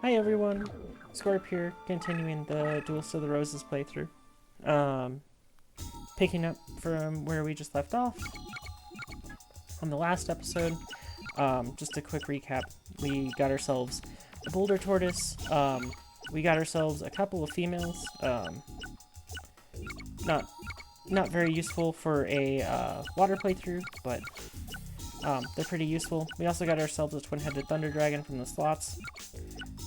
Hi everyone, Scorp here, continuing the Duelist of the Roses playthrough. Picking up from where we just left off on the last episode. Just a quick recap, we got ourselves a boulder tortoise, we got ourselves a couple of females, not very useful for a water playthrough, but they're pretty useful. We also got ourselves a twin-headed thunder dragon from the slots.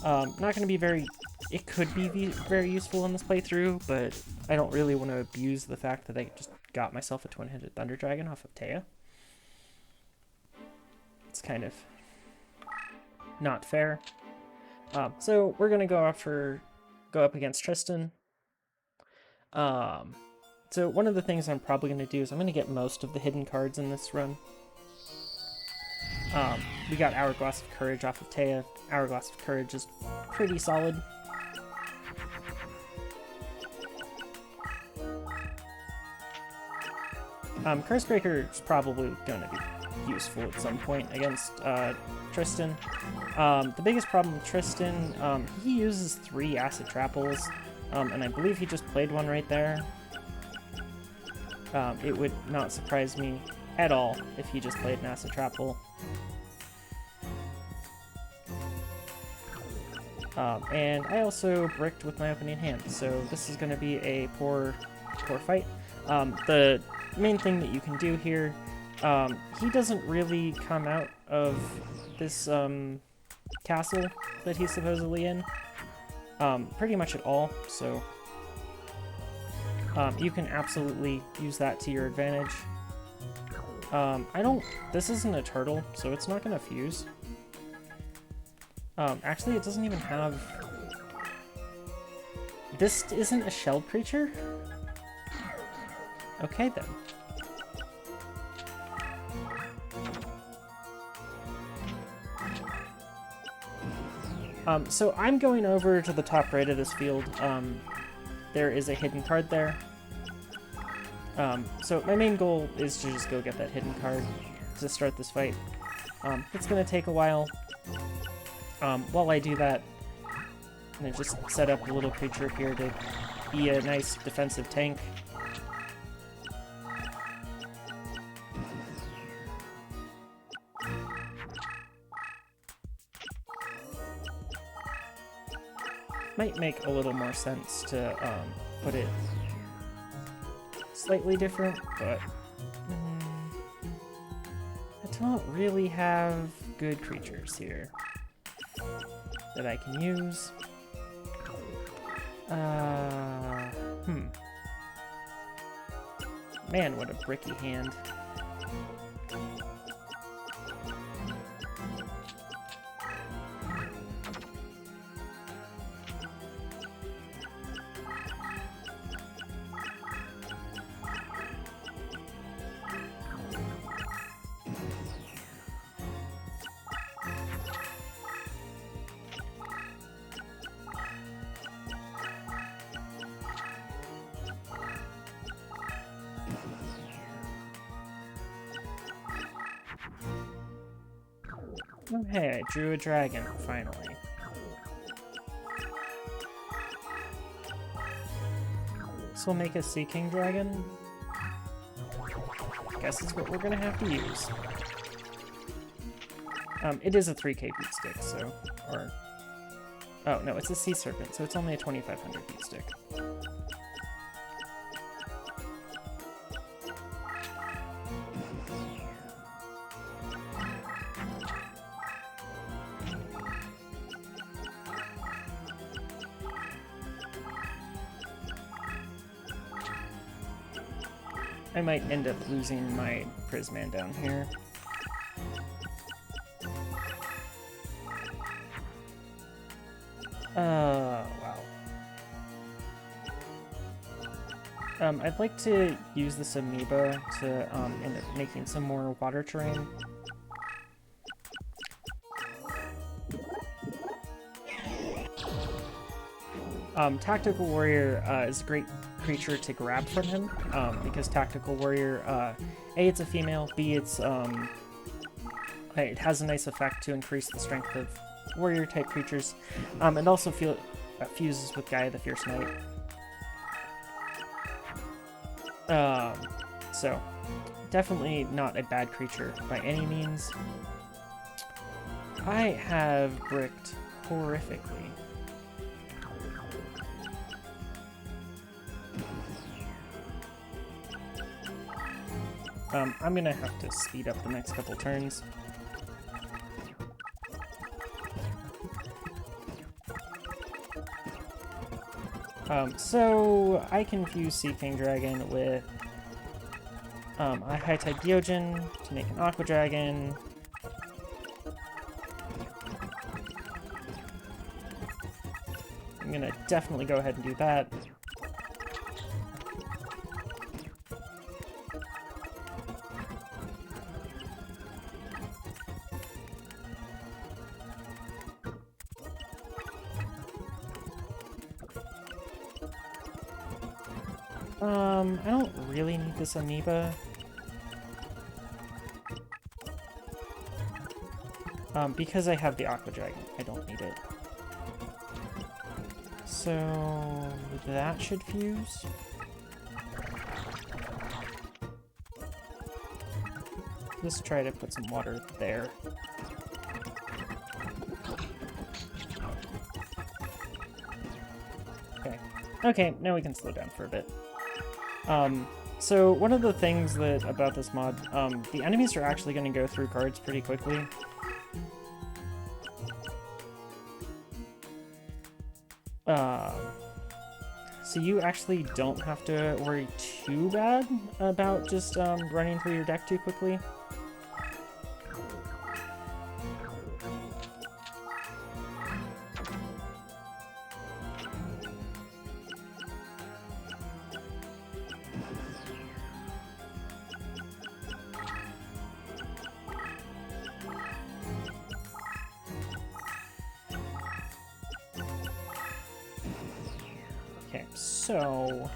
Not going to be very... It could be very useful in this playthrough, but I don't really want to abuse the fact that I just got myself a twin-headed thunder dragon off of Taya. It's kind of not fair. So we're going to go up against Tristan. So one of the things I'm probably going to do is I'm going to get most of the hidden cards in this run. We got Hourglass of Courage off of Taya. Hourglass of Courage is pretty solid. Cursebreaker is probably going to be useful at some point against Tristan. The biggest problem with Tristan, he uses 3 acid trapples, and I believe he just played one right there. It would not surprise me at all if he just played an acid trapple. And I also bricked with my opening hand, so this is going to be a poor fight. The main thing that you can do here, he doesn't really come out of this castle that he's supposedly in pretty much at all, so you can absolutely use that to your advantage. This isn't a turtle, so it's not going to fuse. Actually, it doesn't even have... This isn't a shelled creature? Okay, then. So I'm going over to the top right of this field. There is a hidden card there. So my main goal is to just go get that hidden card to start this fight. It's going to take a while. While I do that, I'm going to just set up a little creature here to be a nice defensive tank. Might make a little more sense to put it slightly different, but I don't really have good creatures here that I can use. Man, what a bricky hand. Oh hey, I drew a dragon, finally. This will make a Sea King dragon? Guess it's what we're gonna have to use. It is a 3k beat stick, so... Oh, no, it's a Sea Serpent, so it's only a 2500 beat stick. I might end up losing my Prisman down here. Wow. I'd like to use this amoeba to end up making some more water terrain. Tactical Warrior is a great creature to grab from him, because Tactical Warrior, A, it's a female, B, it has a nice effect to increase the strength of warrior type creatures. And also fuses with Gaia the Fierce Knight. So definitely not a bad creature by any means. I have bricked horrifically. I'm gonna have to speed up the next couple turns. So I can fuse Sea King Dragon with a high type Deogen to make an Aqua Dragon. I'm gonna definitely go ahead and do that. I don't really need this amoeba. Because I have the Aqua Dragon, I don't need it. So that should fuse. Let's try to put some water there. Okay. Okay, now we can slow down for a bit. So one of the things about this mod, the enemies are actually going to go through cards pretty quickly. So you actually don't have to worry too bad about just running through your deck too quickly. So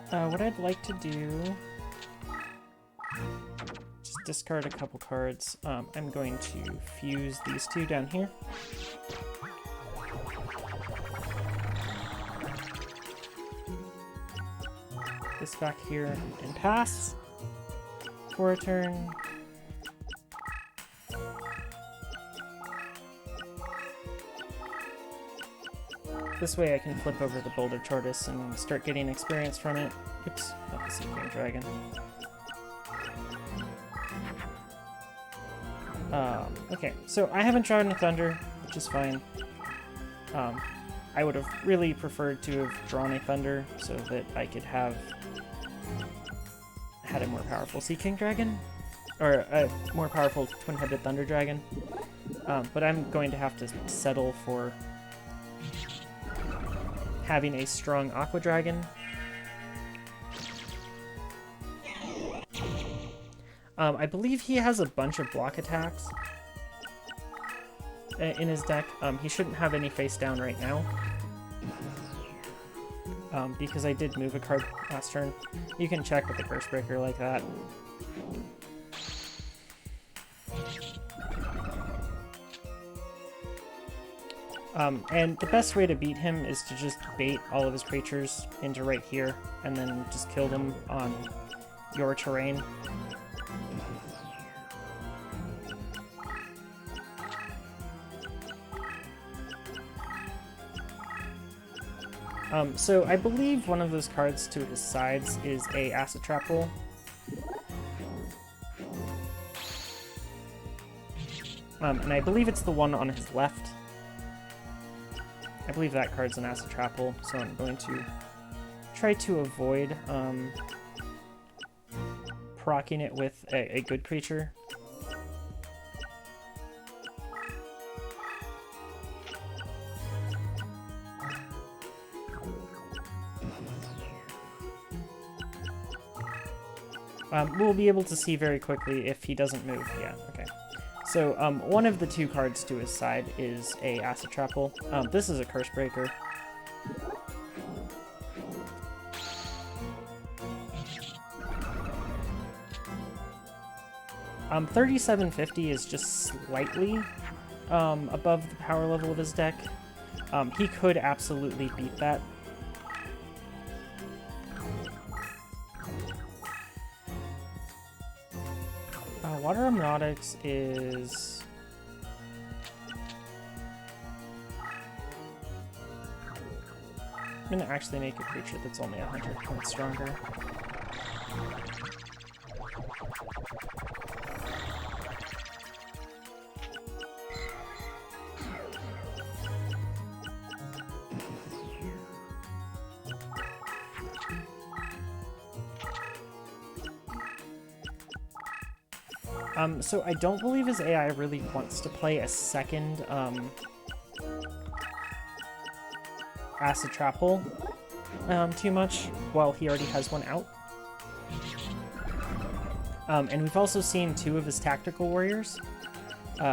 what I'd like to do, just discard a couple cards. I'm going to fuse these two down here. This back here and pass for a turn. This way I can flip over the Boulder Tortoise and start getting experience from it. Oops, not the Sea King Dragon. Okay, so I haven't drawn a Thunder, which is fine. I would have really preferred to have drawn a Thunder so that I could have had a more powerful Sea King Dragon, or a more powerful Twin-Headed Thunder Dragon. But I'm going to have to settle for having a strong Aqua Dragon. I believe he has a bunch of block attacks in his deck. He shouldn't have any face down right now, because I did move a card last turn. You can check with the Curse Breaker like that. And the best way to beat him is to just bait all of his creatures into right here, and then just kill them on your terrain. So I believe one of those cards to his sides is a Acid Trap Hole. And I believe it's the one on his left. I believe that card's an Acid Trap Hole, so I'm going to try to avoid proccing it with a good creature. We'll be able to see very quickly if he doesn't move. Yeah, okay. So one of the two cards to his side is a Acid Trap Hole. This is a Curse Breaker. 3750 is just slightly above the power level of his deck. He could absolutely beat that. Water Hypnotics is... I'm going to actually make a creature that's only 100 points stronger. So I don't believe his AI really wants to play a second Acid Trap Hole too much while he already has one out. And we've also seen 2 of his Tactical Warriors,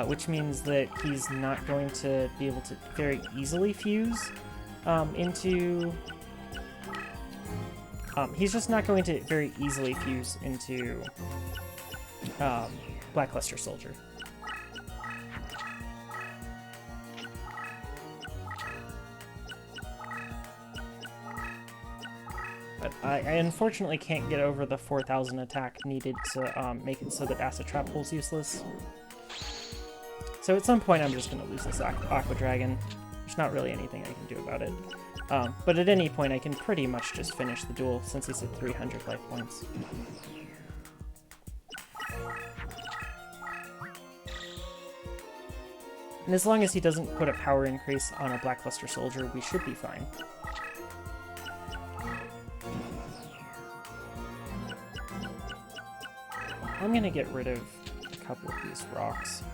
which means that he's not going to be able to very easily fuse into... he's just not going to very easily fuse into Blackluster Soldier. But I unfortunately can't get over the 4000 attack needed to make it so that Acid Trap Hole's useless. So at some point I'm just going to lose this Aqua Dragon. There's not really anything I can do about it. But at any point I can pretty much just finish the duel since he's at 300 life points. And as long as he doesn't put a power increase on a Blackluster Soldier, we should be fine. I'm gonna get rid of a couple of these rocks.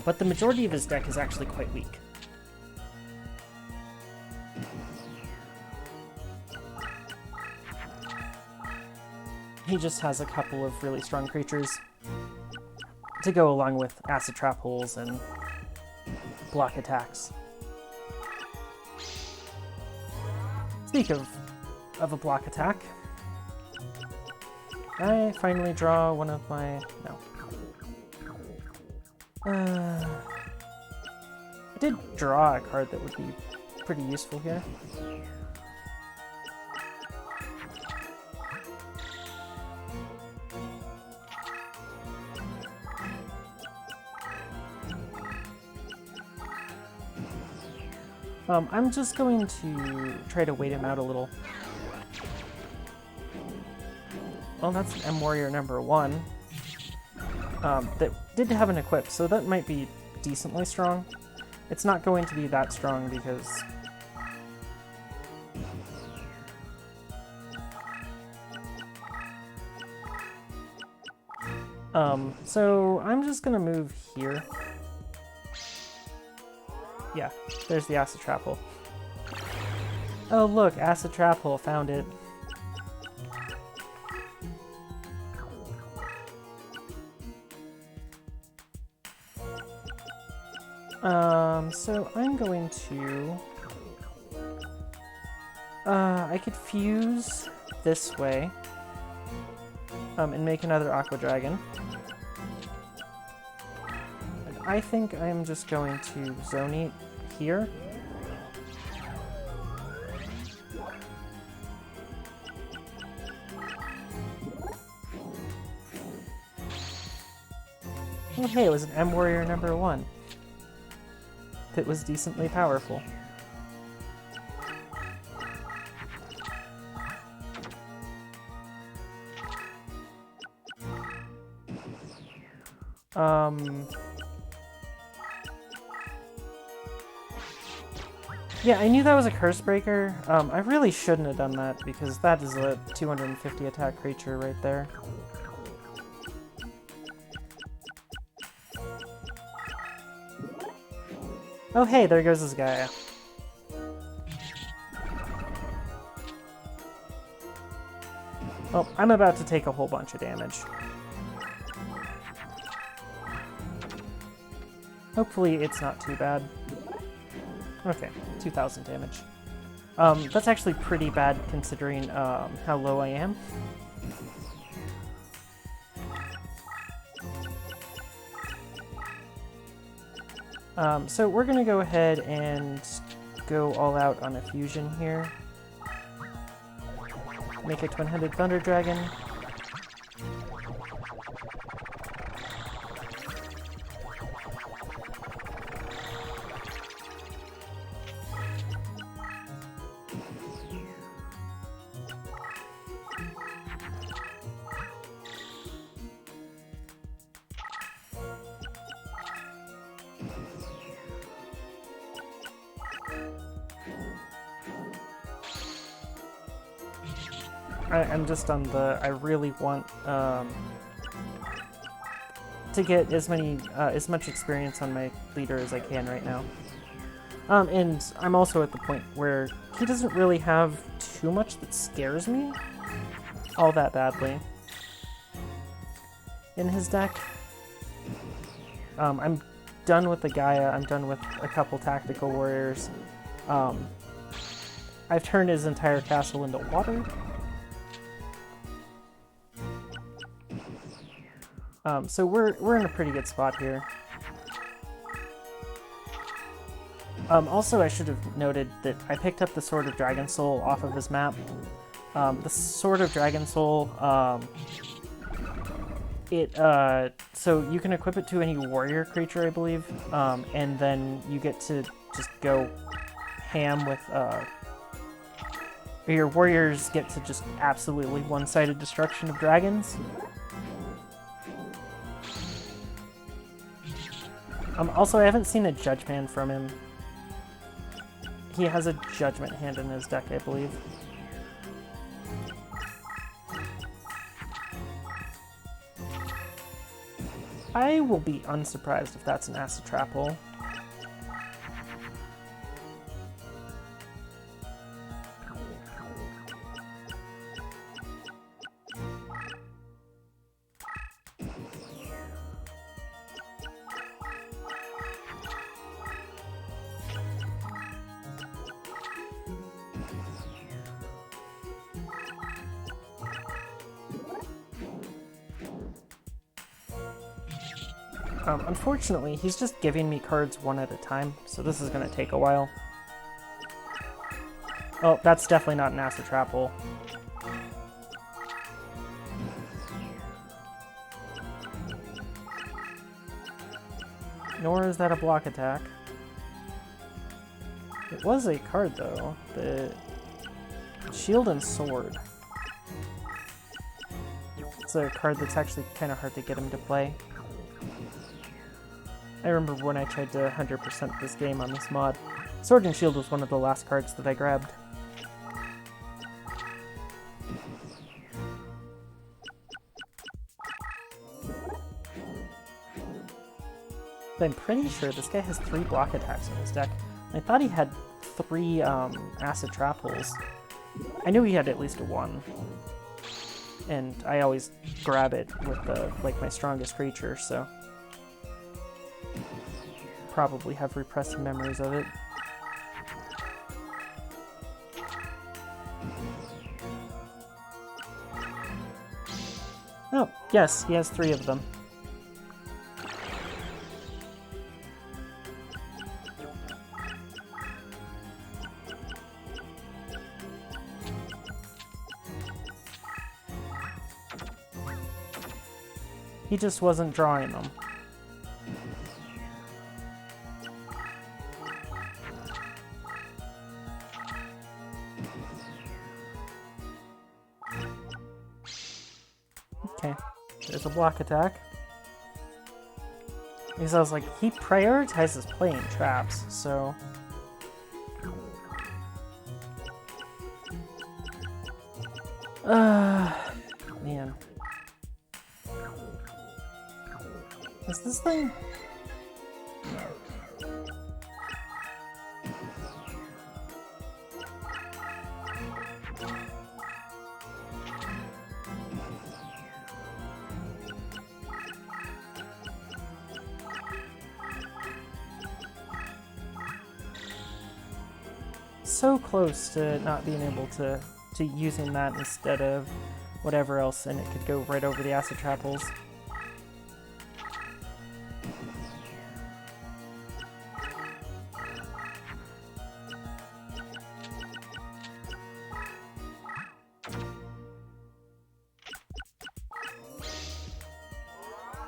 But the majority of his deck is actually quite weak. He just has a couple of really strong creatures to go along with Acid Trap Holes and block attacks. Speak of a block attack, I finally draw one of my... no. I did draw a card that would be pretty useful here. I'm just going to try to wait him out a little. Well, that's an M-Warrior number 1. That did have an equip, so that might be decently strong. It's not going to be that strong because... so I'm just gonna move here. Yeah, there's the Acid Trap Hole. Oh look, Acid Trap Hole, found it. So I'm going to... I could fuse this way, and make another Aqua Dragon. And I think I'm just going to Zonate here. Oh hey, it was an M-Warrior number 1. That was decently powerful. Yeah, I knew that was a Curse Breaker. I really shouldn't have done that because that is a 250 attack creature right there. Oh hey, there goes this guy. Well, I'm about to take a whole bunch of damage. Hopefully it's not too bad. Okay, 2,000 damage. That's actually pretty bad considering how low I am. So we're gonna go ahead and go all out on a fusion here. Make a twin-headed thunder dragon. I'm just on the. I really want to get as much experience on my leader as I can right now. And I'm also at the point where he doesn't really have too much that scares me all that badly in his deck. I'm done with the Gaia. I'm done with a couple tactical warriors. I've turned his entire castle into water. So we're in a pretty good spot here. Also, I should have noted that I picked up the Sword of Dragon Soul off of his map. The Sword of Dragon Soul, so you can equip it to any warrior creature, I believe, and then you get to just go ham with, your warriors get to just absolutely one-sided destruction of dragons. Also, I haven't seen a Judgment from him. He has a Judgment hand in his deck, I believe. I will be unsurprised if that's an Acid Trap Hole. Unfortunately, he's just giving me cards one at a time, so this is going to take a while. Oh, that's definitely not an Acid Trap Hole. Nor is that a block attack. It was a card, though. The Shield and Sword. It's a card that's actually kind of hard to get him to play. I remember when I tried to 100% this game on this mod. Sword and Shield was one of the last cards that I grabbed. But I'm pretty sure this guy has 3 block attacks in his deck. I thought he had 3 Acid Trap Holes. I knew he had at least a 1. And I always grab it with like my strongest creature, so probably have repressed memories of it. Oh, yes, he has 3 of them. He just wasn't drawing them. Okay, there's a block attack. Because I was like, he prioritizes playing traps, so... man. Is this thing? so close to not being able to using that instead of whatever else, and it could go right over the acid trap holes.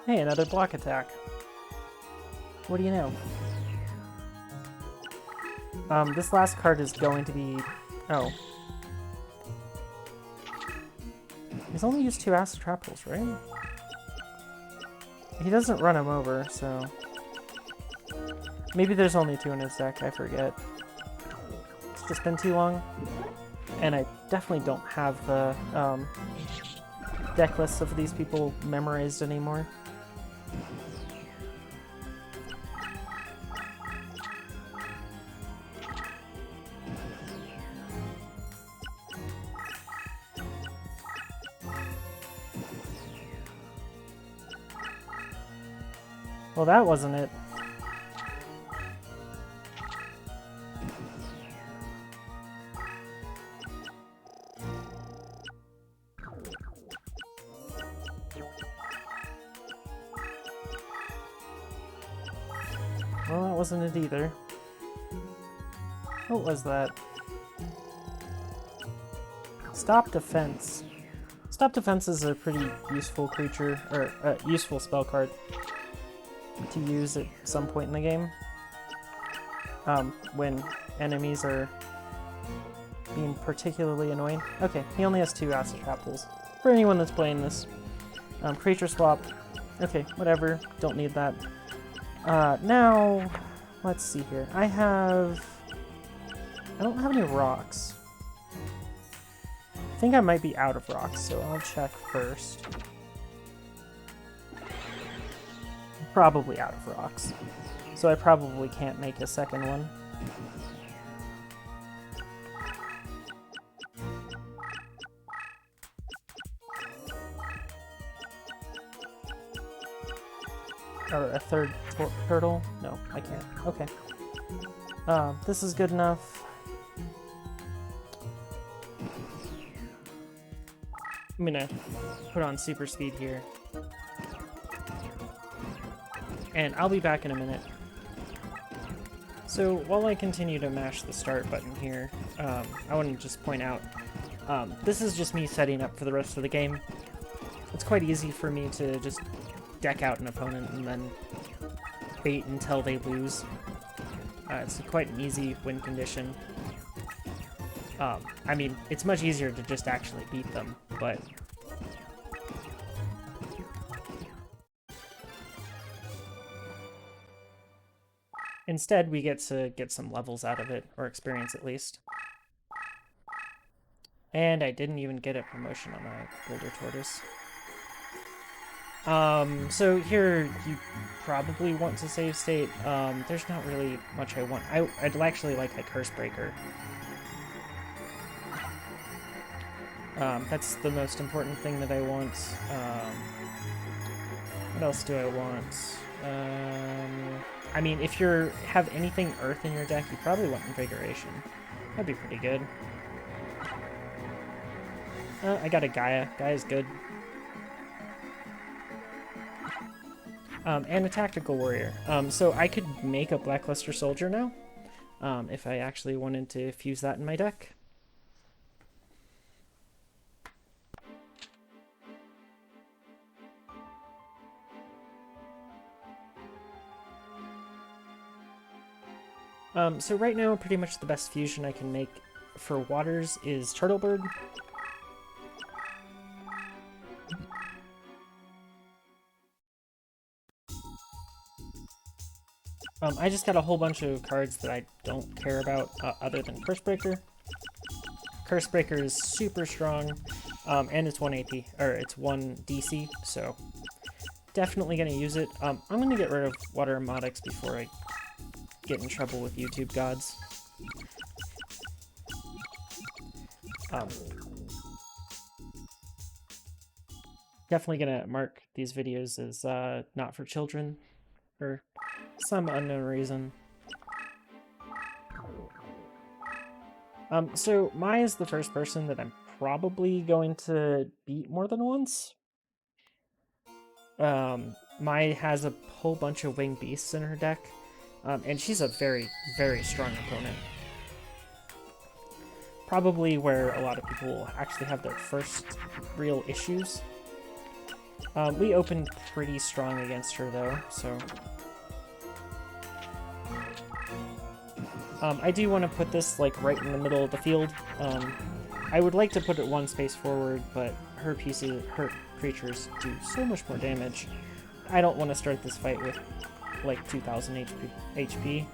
Hey, another block attack. What do you know? This last card is going to be... Oh. He's only used 2 acid trap holes, right? He doesn't run him over, so... Maybe there's only 2 in his deck, I forget. It's just been too long. And I definitely don't have the deck lists of these people memorized anymore. Well, that wasn't it. Well, that wasn't it either. What was that? Stop Defense. Stop Defense is a pretty useful creature, or useful spell card to use at some point in the game. When enemies are being particularly annoying. Okay, he only has 2 acid trap holes. For anyone that's playing this. Creature swap. Okay, whatever. Don't need that. Now, let's see here. I don't have any rocks. I think I might be out of rocks, so I'll check first. Probably out of rocks. So I probably can't make a second one. Or a third turtle? No, I can't. Okay. This is good enough. I'm gonna put on super speed here. And I'll be back in a minute. So while I continue to mash the start button here, I want to just point out, this is just me setting up for the rest of the game. It's quite easy for me to just deck out an opponent and then bait until they lose. It's quite an easy win condition. I mean, it's much easier to just actually beat them, but... Instead, we get to get some levels out of it, or experience at least. And I didn't even get a promotion on a Boulder Tortoise. So here, you probably want to save state. There's not really much I want. I'd actually like a Curse Breaker. That's the most important thing that I want. What else do I want? I mean, if you have anything Earth in your deck, you probably want Invigoration. That'd be pretty good. I got a Gaia. Gaia's good. And a Tactical Warrior. So I could make a Blackluster Soldier now, if I actually wanted to fuse that in my deck. So right now, pretty much the best fusion I can make for waters is Turtlebird. I just got a whole bunch of cards that I don't care about other than Curse Breaker. Curse Breaker is super strong, and it's 1 AP, or it's 1 DC, so definitely gonna use it. I'm gonna get rid of Water Emotics before I get in trouble with YouTube gods. Definitely gonna mark these videos as not for children for some unknown reason. So Mai is the first person that I'm probably going to beat more than once. Mai has a whole bunch of winged beasts in her deck, and she's a very, very strong opponent. Probably where a lot of people actually have their first real issues. We opened pretty strong against her though, so... I do want to put this like right in the middle of the field. I would like to put it one space forward, but her creatures do so much more damage. I don't want to start this fight with like 2000 HP.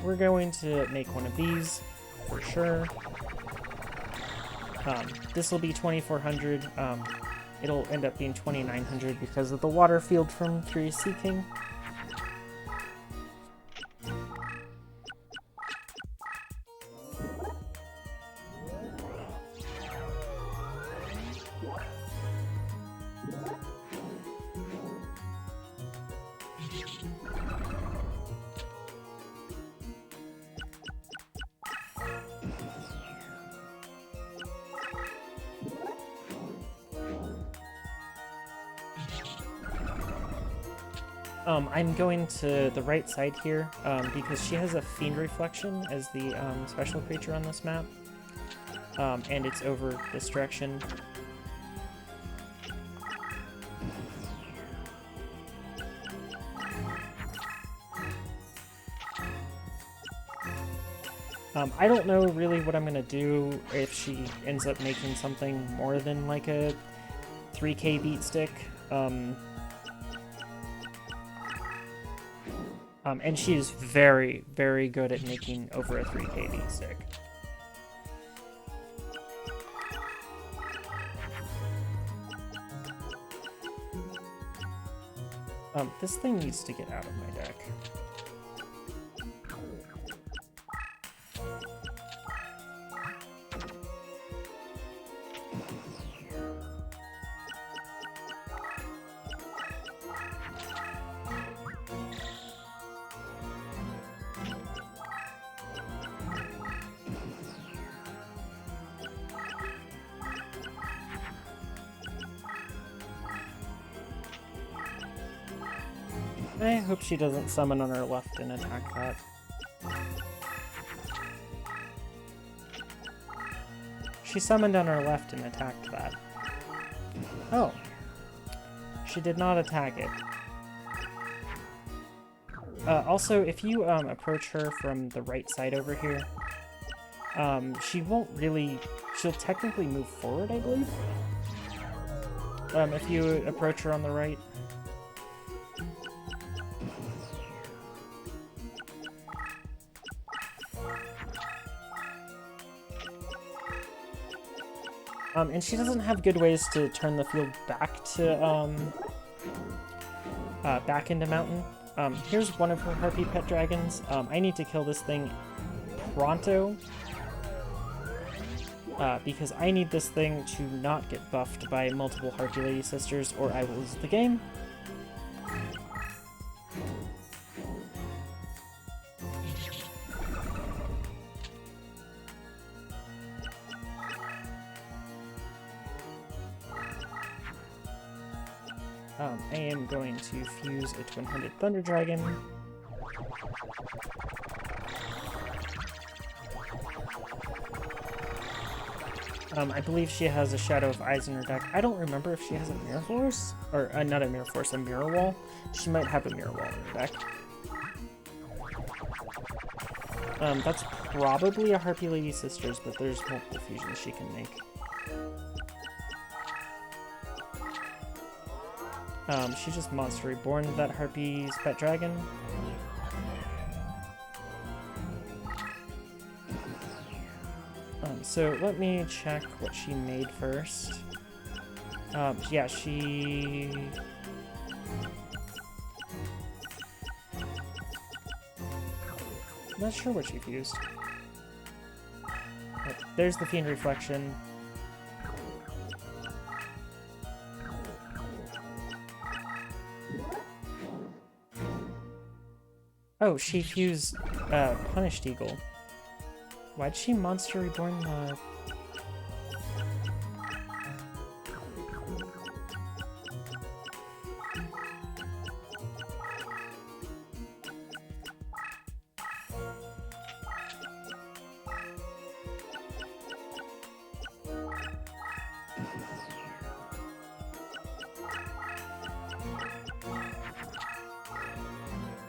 We're going to make one of these for sure. This will be 2400. It'll end up being 2900 because of the water field from Furious Sea King. I'm going to the right side here because she has a Fiend Reflection as the special creature on this map, and it's over this direction. I don't know really what I'm going to do if she ends up making something more than like a 3k beat stick. And she is very, very good at making over a 3k beat stick. This thing needs to get out of my deck. I hope she doesn't summon on her left and attack that. She summoned on her left and attacked that. Oh. She did not attack it. Also, if you approach her from the right side over here, she won't really... She'll technically move forward, I believe. If you approach her on the right. And she doesn't have good ways to turn the field back to, back into mountain. Here's one of her Harpy Pet Dragons. I need to kill this thing pronto. Because I need this thing to not get buffed by multiple Harpy Lady Sisters, or I will lose the game. I am going to fuse a Twin-Headed Thunder Dragon. I believe she has a Shadow of Eyes in her deck. I don't remember if she has a Mirror Force, or not a Mirror Force, a Mirror Wall. She might have a Mirror Wall in her deck. That's probably a Harpy Lady Sisters, but there's multiple fusions she can make. She just Monster Reborn that Harpy's Pet Dragon. So let me check what she made first. Yeah, she... I'm not sure what she fused. But there's the Fiend Reflection. Oh, she fused Punished Eagle. Why'd she Monster Reborn the...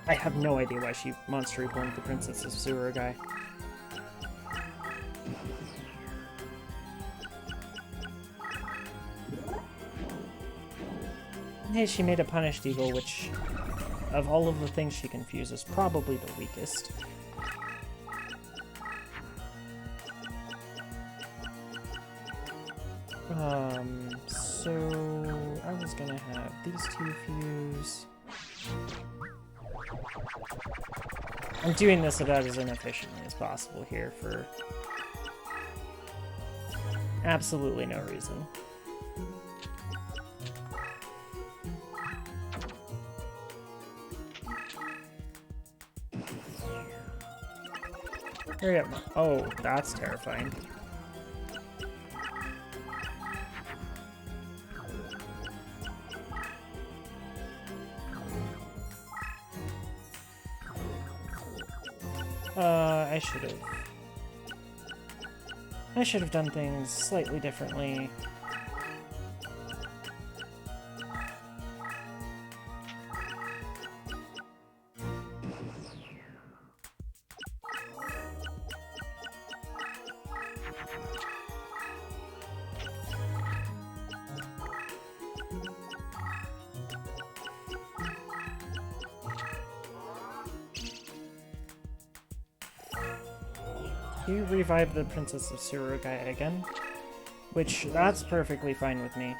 I have no idea why she Monster Reborn the Princess of Surugai. Hey, she made a Punished Eagle, which, of all of the things she can fuse, is probably the weakest. So I was gonna have these two fuse. I'm doing this about as inefficiently as possible here for absolutely no reason. Hurry up. Oh, that's terrifying. I should have done things slightly differently. You revive the Princess of Surugai again, which that's perfectly fine with me.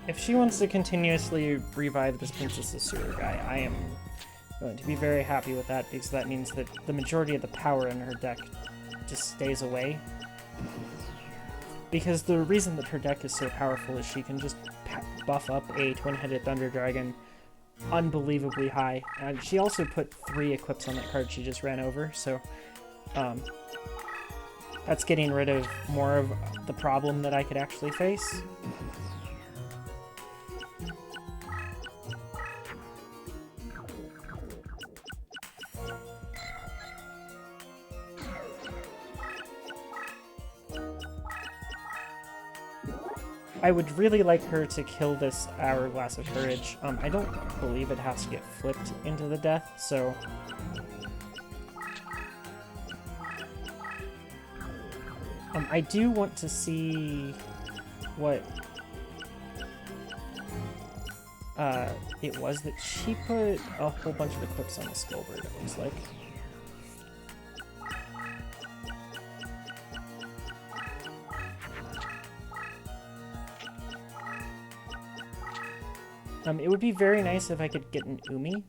If she wants to continuously revive this Princess of Surugai, I am going to be very happy with that, because that means that the majority of the power in her deck just stays away. Because the reason that her deck is so powerful is she can just buff up a Twin-Headed Thunder Dragon unbelievably high. And she also put 3 equips on that card she just ran over, so that's getting rid of more of the problem that I could actually face. I would really like her to kill this Hourglass of Courage. I don't believe it has to get flipped into the death, so... I do want to see what it was that she put a whole bunch of equips on the Skullbird, it looks like. It would be very nice if I could get an Umi.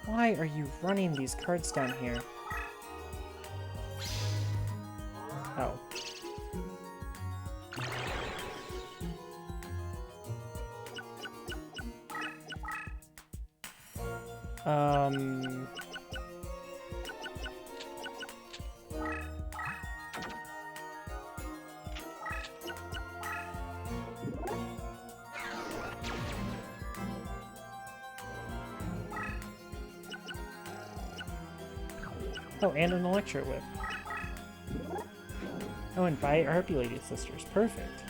Why are you running these cards down here? Oh. Oh, and an Electro Whip. Oh, and buy Harpy Lady Sisters. Perfect.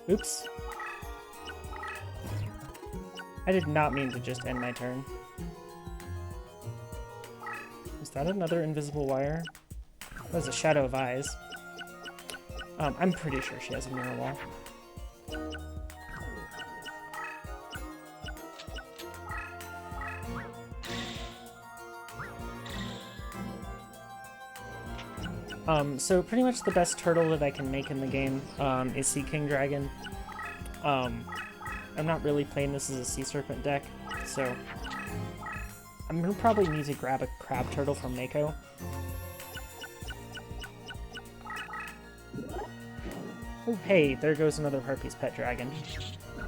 Oops. I did not mean to just end my turn. Is that another invisible wire? That was a Shadow of Eyes. I'm pretty sure she has a Mirror Wall. So pretty much the best turtle that I can make in the game is Sea King Dragon. I'm not really playing this as a Sea Serpent deck, so I'm gonna probably need to grab a Crab Turtle from Mako. Oh, hey, there goes another Harpy's Pet Dragon.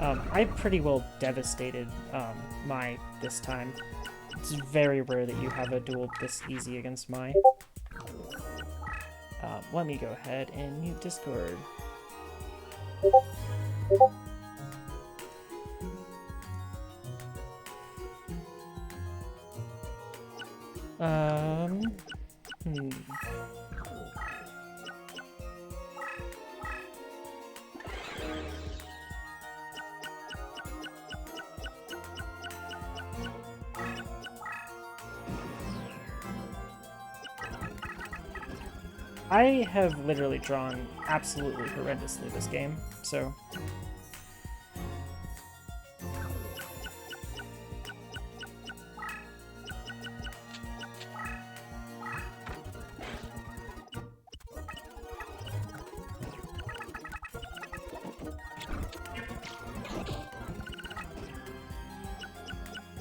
I pretty well devastated Mai this time. It's very rare that you have a duel this easy against Mai. Let me go ahead and mute Discord. I have literally drawn absolutely horrendously this game, so...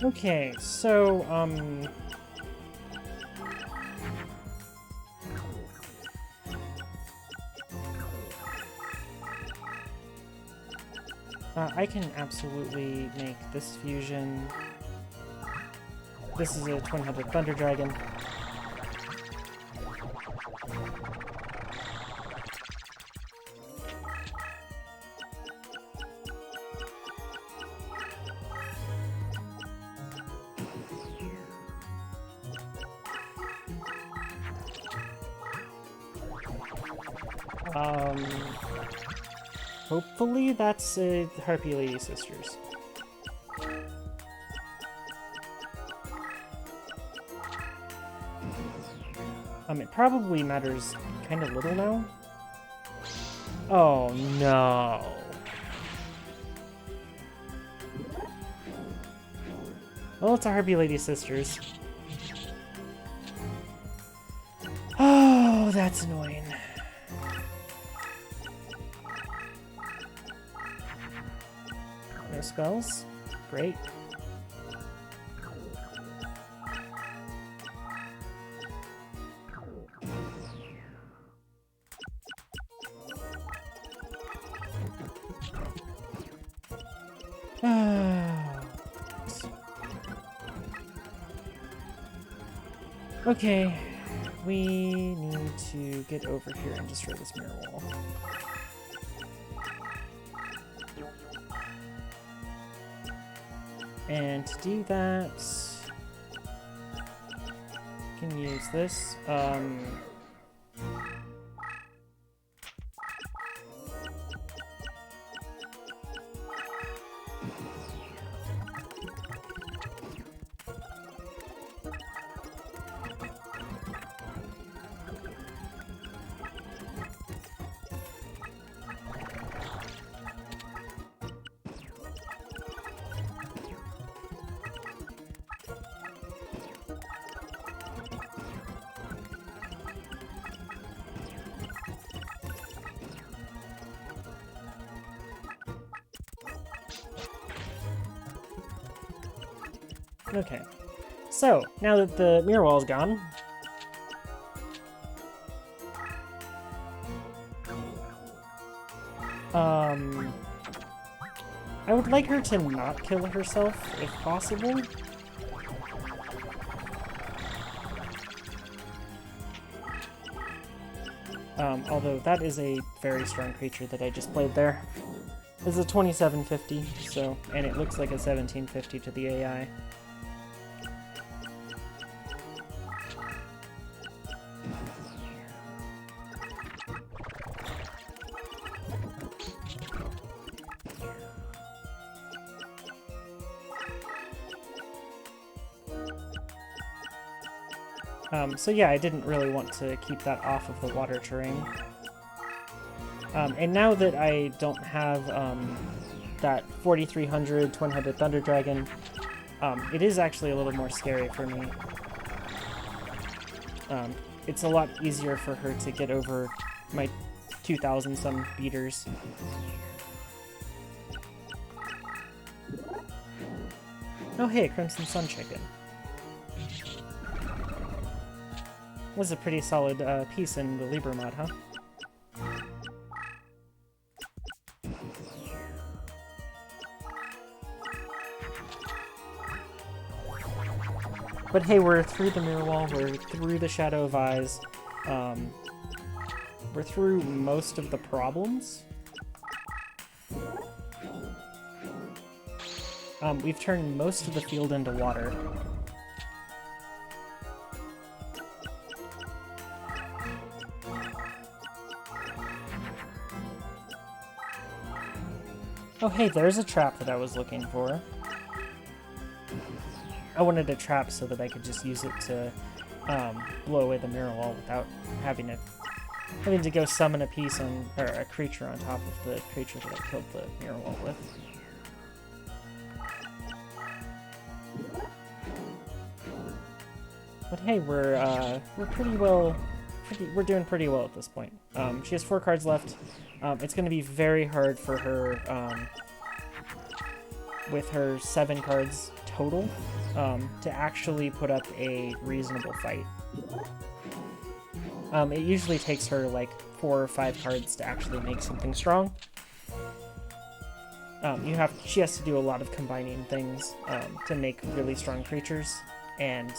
Okay, so, I can absolutely make this fusion. This is a twin-headed Thunder Dragon. Hopefully that's Harpy Lady Sisters. It probably matters kind of little now. Oh no. Well, it's a Harpy Lady Sisters. Oh, that's annoying. No spells? Great. Okay, we need to get over here and destroy this mirror wall. And to do that, can use this. Okay, so now that the mirror wall is gone, I would like her to not kill herself if possible. Although that is a very strong creature that I just played there. It's a 2750, so, and it looks like a 1750 to the AI. So yeah, I didn't really want to keep that off of the water terrain. And now that I don't have that 4300 twin-headed Thunder Dragon, it is actually a little more scary for me. It's a lot easier for her to get over my 2,000 some beaters. Oh hey, Crimson Sun Chicken. Was a pretty solid piece in the Libra mod, huh? But hey, we're through the mirror wall, we're through the Shadow of Eyes, we're through most of the problems. We've turned most of the field into water. Oh hey, there's a trap that I was looking for. I wanted a trap so that I could just use it to blow away the mirror wall without having to go summon a piece on, or a creature on top of the creature that I killed the mirror wall with. But hey, we're doing pretty well at this point. She has 4 cards left. It's going to be very hard for her with her 7 cards total to actually put up a reasonable fight. It usually takes her like 4 or 5 cards to actually make something strong. She has to do a lot of combining things to make really strong creatures, and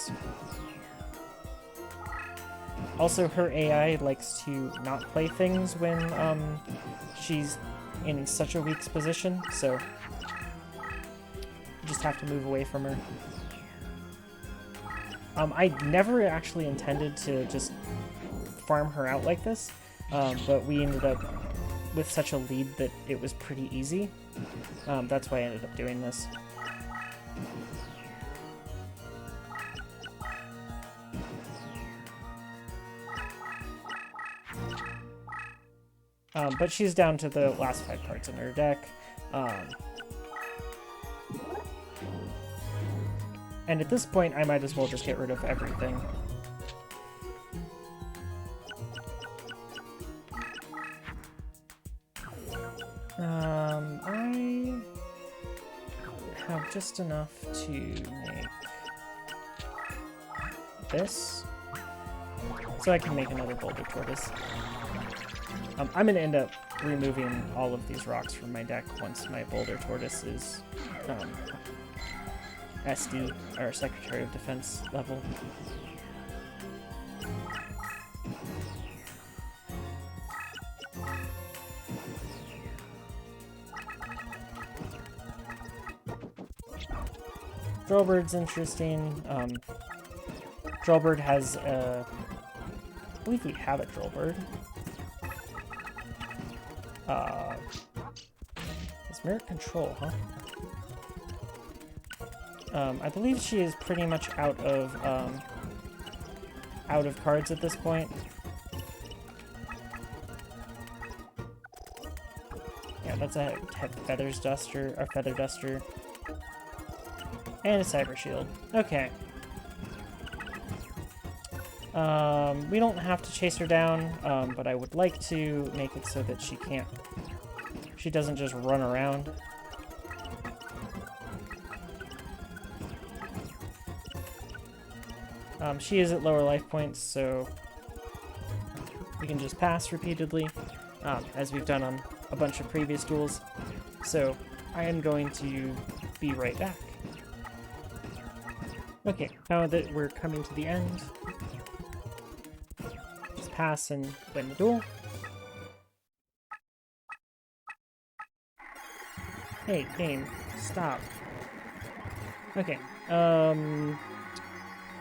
also her AI likes to not play things when she's in such a weak position, so you just have to move away from her. I never actually intended to just farm her out like this, but we ended up with such a lead that it was pretty easy. That's why I ended up doing this. But she's down to the last 5 cards in her deck. And at this point, I might as well just get rid of everything. I have just enough to make this, so I can make another Boulder Tortoise. I'm going to end up removing all of these rocks from my deck once my Boulder Tortoise is SD, or Secretary of Defense level. Drillbird's interesting. Drillbird has a... I believe we have a Drillbird. It's Merit Control, huh? I believe she is pretty much out of cards at this point. Yeah, that's a Feathers Duster, or Feather Duster. And a Cyber Shield. Okay. We don't have to chase her down, but I would like to make it so that she doesn't just run around. She is at lower life points, so we can just pass repeatedly, as we've done on a bunch of previous duels. So I am going to be right back. Okay, now that we're coming to the end, just pass and win the duel. Hey, game, stop. Okay,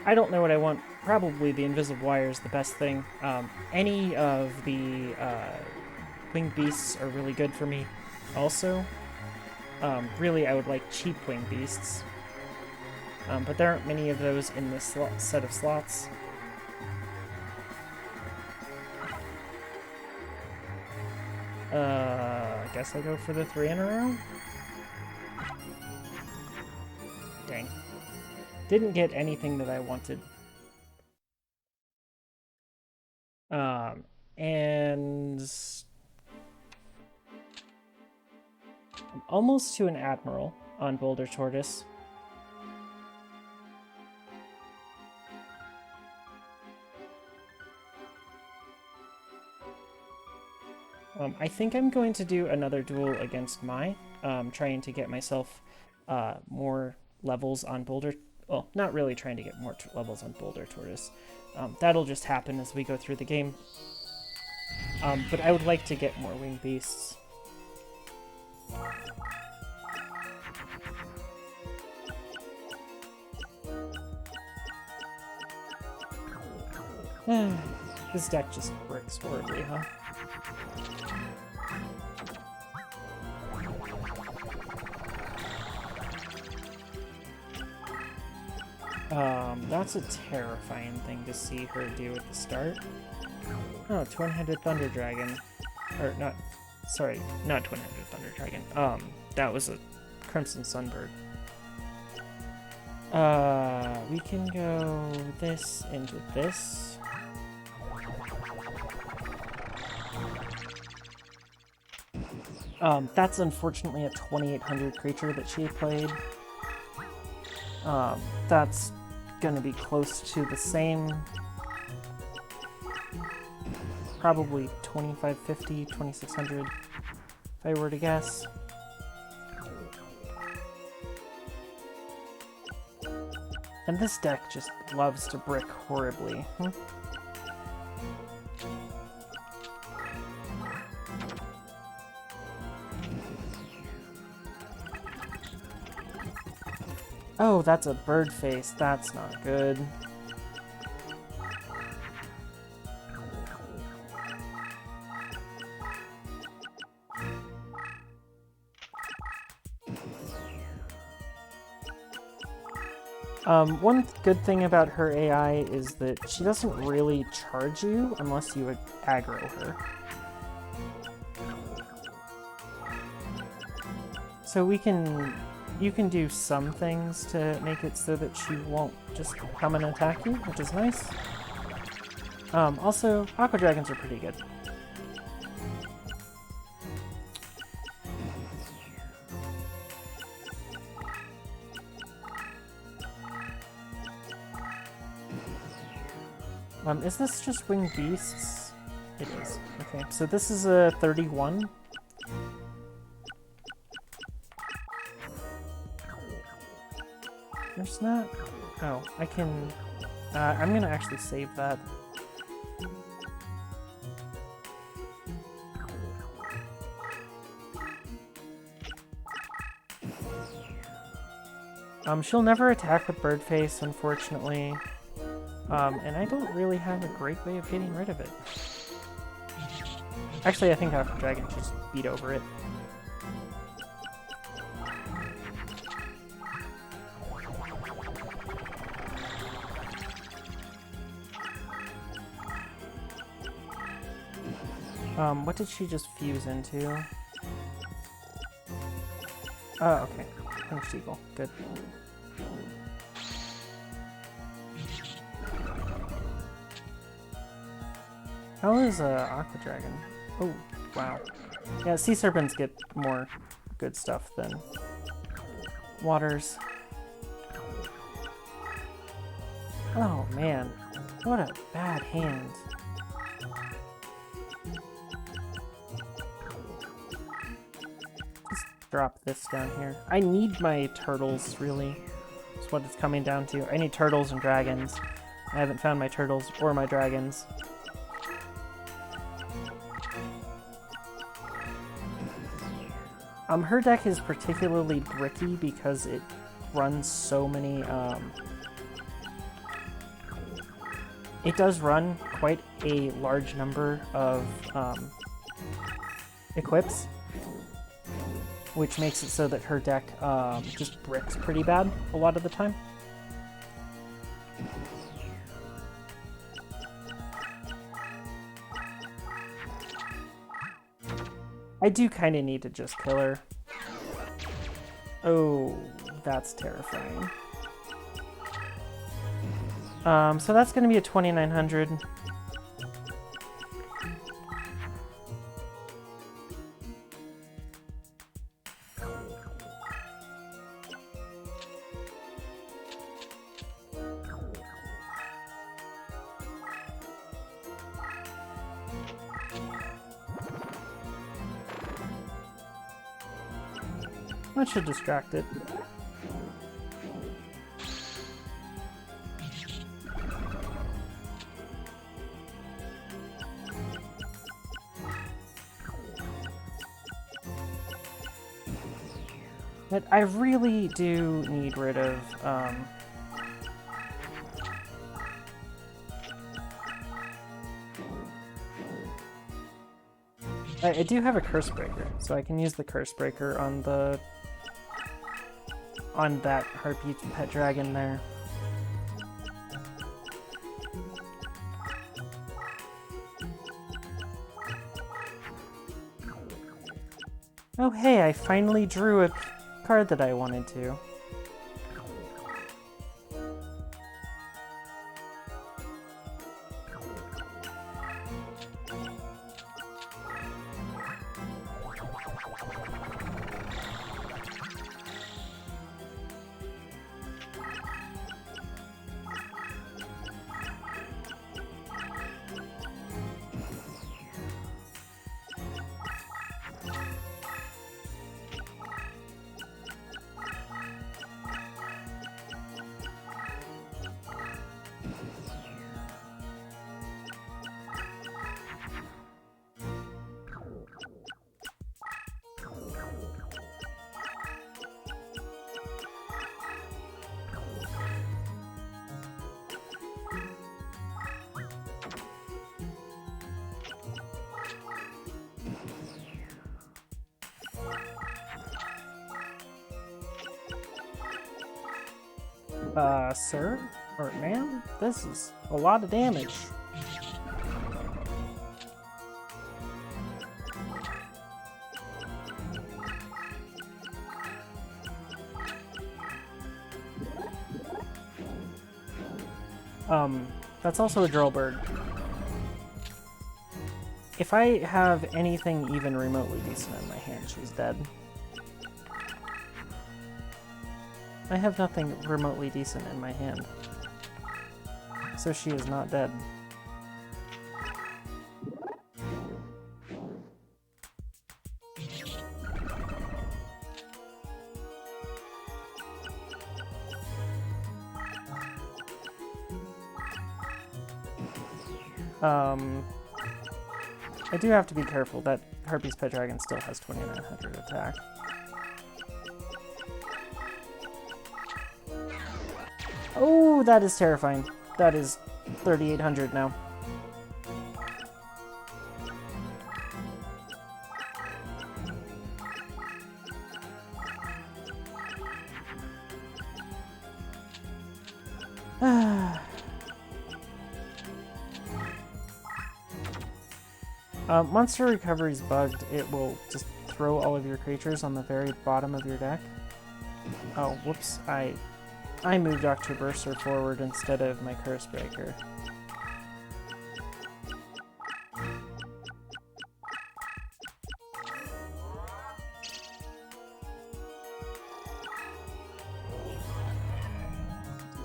I don't know what I want. Probably the invisible wire is the best thing. Any of the winged beasts are really good for me also. Really, I would like cheap winged beasts. But there aren't many of those in this set of slots. I guess I'll go for the 3 in a row. Dang. Didn't get anything that I wanted. And I'm almost to an Admiral on Boulder Tortoise. I think I'm going to do another duel against Mai, trying to get myself more levels on Boulder. Well, not really trying to get more levels on Boulder Tortoise. That'll just happen as we go through the game. But I would like to get more winged beasts. This deck just works horribly, huh? That's a terrifying thing to see her do at the start. Oh, Twin-Headed Thunder Dragon. Or not, sorry, not Twin-Headed Thunder Dragon. That was a Crimson Sunbird. We can go this into this. That's unfortunately a 2800 creature that she played. That's gonna be close to the same. Probably 2550, 2600, if I were to guess. And this deck just loves to brick horribly. Oh, that's a bird face. That's not good. One good thing about her AI is that she doesn't really charge you unless you aggro her. So you can do some things to make it so that she won't just come and attack you, which is nice. Also, Aqua Dragons are pretty good. Is this just Winged Beasts? It is. Okay, so this is a 31. There's not... Oh, I can... I'm gonna actually save that. She'll never attack with Birdface, unfortunately. And I don't really have a great way of getting rid of it. Actually, I think Aqua Dragon just beat over it. What did she just fuse into? Oh, okay. Punished Eagle. Good. How is Aqua Dragon? Oh, wow. Yeah, Sea Serpents get more good stuff than Waters. Oh, man. What a bad hand. Just drop this down here. I need my turtles, really. That's what it's coming down to. I need turtles and dragons. I haven't found my turtles or my dragons. Her deck is particularly bricky because it runs so many, it does run quite a large number of equips, which makes it so that her deck just bricks pretty bad a lot of the time. I do kind of need to just kill her. Oh, that's terrifying. So that's going to be a 2900. That should distract it. But I really do need rid of, I do have a Curse Breaker, so I can use the Curse Breaker on that Harpy Pet Dragon there. Oh hey, I finally drew a card that I wanted to. Sir? Or ma'am? This is a lot of damage. That's also a drill bird. If I have anything even remotely decent in my hand, she's dead. I have nothing remotely decent in my hand, so she is not dead. I do have to be careful that Harpy's Pet Dragon still has 2900 attack. Oh, that is terrifying. That is 3800 now. Monster Recovery is bugged. It will just throw all of your creatures on the very bottom of your deck. Oh, whoops. I moved Octoburster forward instead of my Curse Breaker.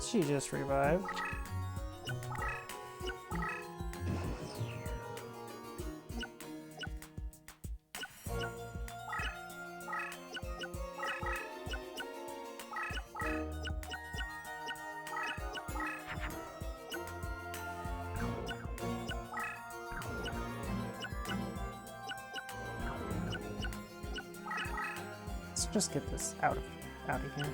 She just revived. Let's just get this out of here.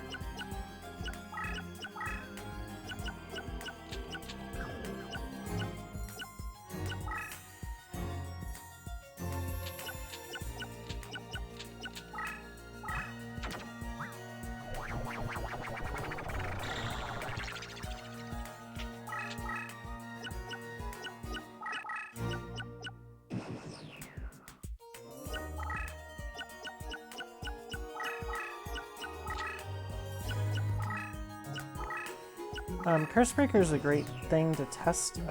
Curse Breaker is a great thing to test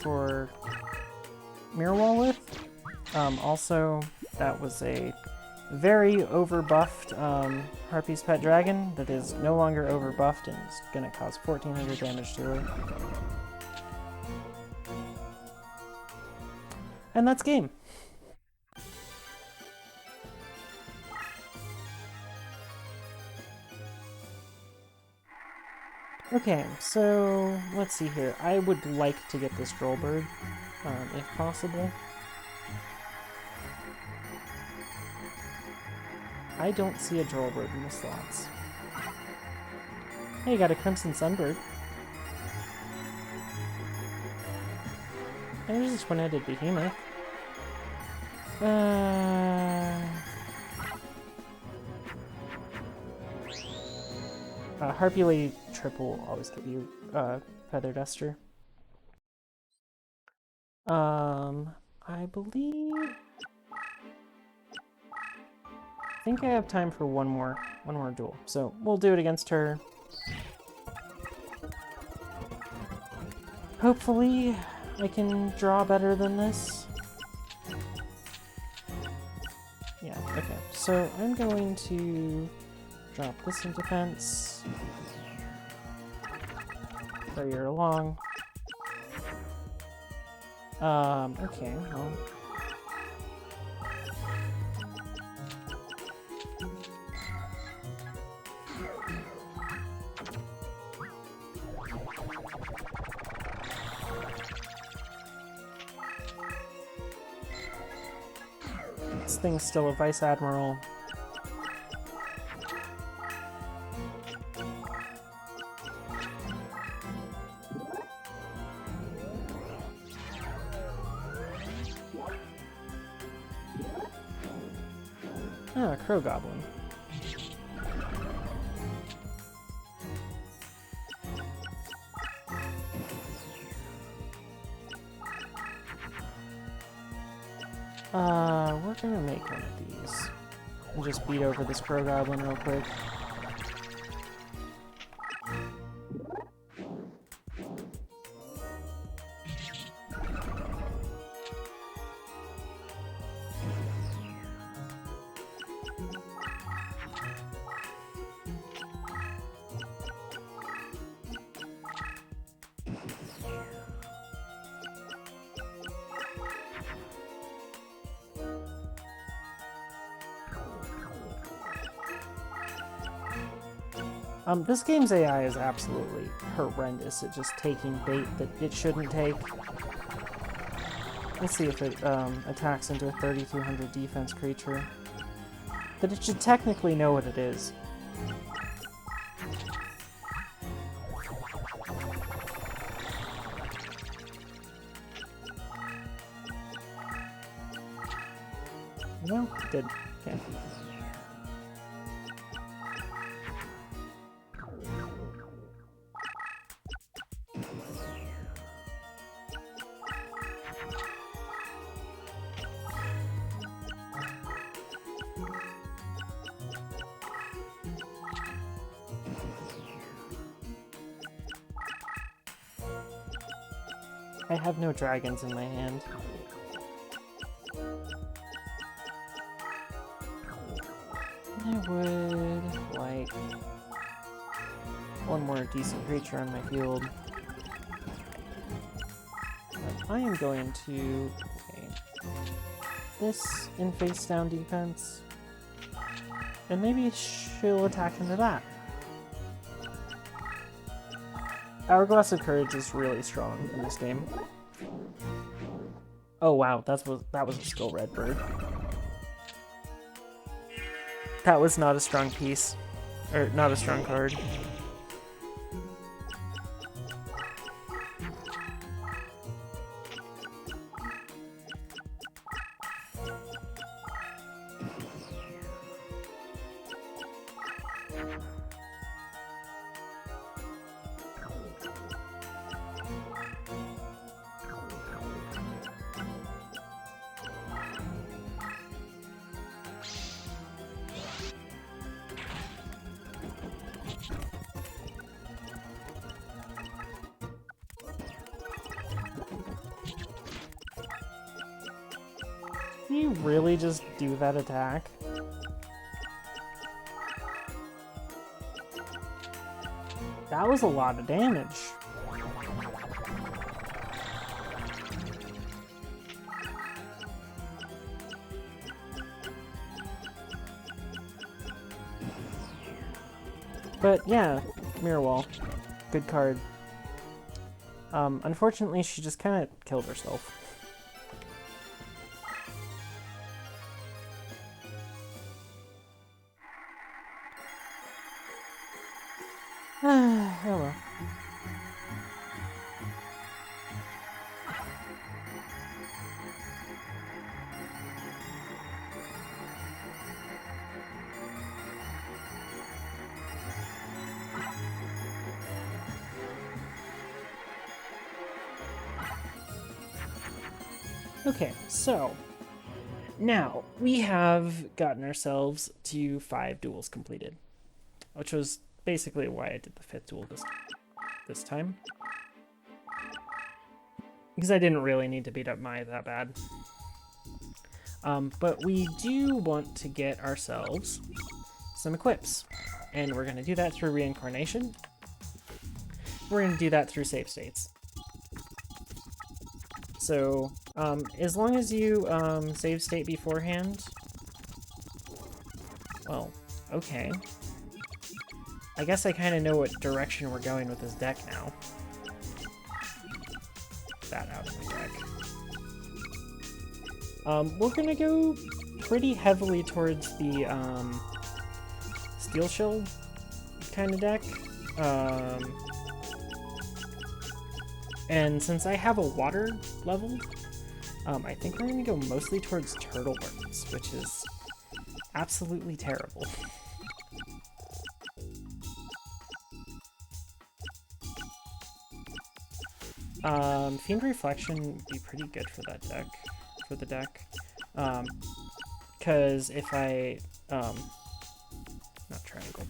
for Mirror Wall with. Also, that was a very overbuffed Harpy's Pet Dragon that is no longer overbuffed and is going to cause 1400 damage to her. And that's game. Okay, so let's see here. I would like to get this Droll Bird, if possible. I don't see a Droll Bird in the slots. Hey, got a Crimson Sunbird. And there's a Twin-Headed Behemoth. Harpy Lady triple will always give you Feather Duster. I believe... I think I have time for one more duel. So we'll do it against her. Hopefully I can draw better than this. Yeah, okay. So I'm going to drop this in defense. Carry her along. Okay, well... This thing's still a Vice Admiral. Ah, Crow Goblin. We're gonna make one of these. And just beat over this Crow Goblin real quick. This game's AI is absolutely horrendous at just taking bait that it shouldn't take. Let's see if it attacks into a 3200 defense creature. But it should technically know what it is. No, it did. Okay. I have no dragons in my hand. I would like one more decent creature on my field. But I am going to okay, this in face down defense, and maybe she'll attack into that. Hourglass of Courage is really strong in this game. Oh wow, that was a Skull Red Bird. That was not a strong piece. Or not a strong card. Can you really just do that attack? That was a lot of damage. But yeah, Mirror Wall. Good card. Unfortunately, she just kind of killed herself. Oh well. Okay, so now we have gotten ourselves to 5 duels completed, which was basically why I did the 5th duel this time. Because I didn't really need to beat up Mai that bad. But we do want to get ourselves some equips. And we're going to do that through reincarnation. We're going to do that through save states. So, as long as you save state beforehand... Well, okay. I guess I kind of know what direction we're going with this deck now. That out of the deck. We're gonna go pretty heavily towards the Steel Shell kind of deck. And since I have a water leveled, I think we're gonna go mostly towards Turtle Birds, which is absolutely terrible. Fiend Reflection would be pretty good for that deck, for the deck. Because if I, not triangle,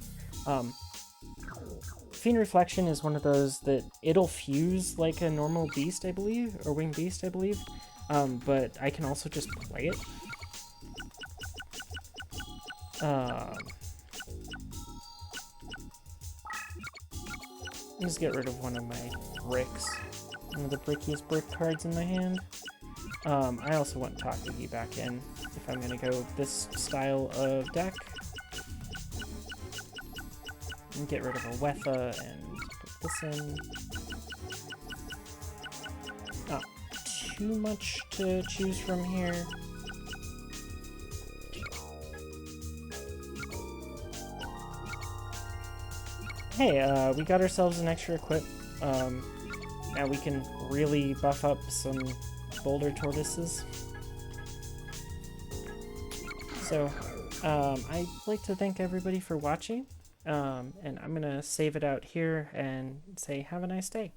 Fiend Reflection is one of those that it'll fuse like a normal beast, I believe, or winged beast, I believe, but I can also just play it. Just get rid of one of my bricks. One of the brickiest brick cards in my hand. I also want Takagi back in if I'm gonna go this style of deck. And get rid of a Wetha and put this in. Not too much to choose from here. Hey, we got ourselves an extra equip. Now we can really buff up some boulder tortoises. So, I'd like to thank everybody for watching, and I'm gonna save it out here and say have a nice day.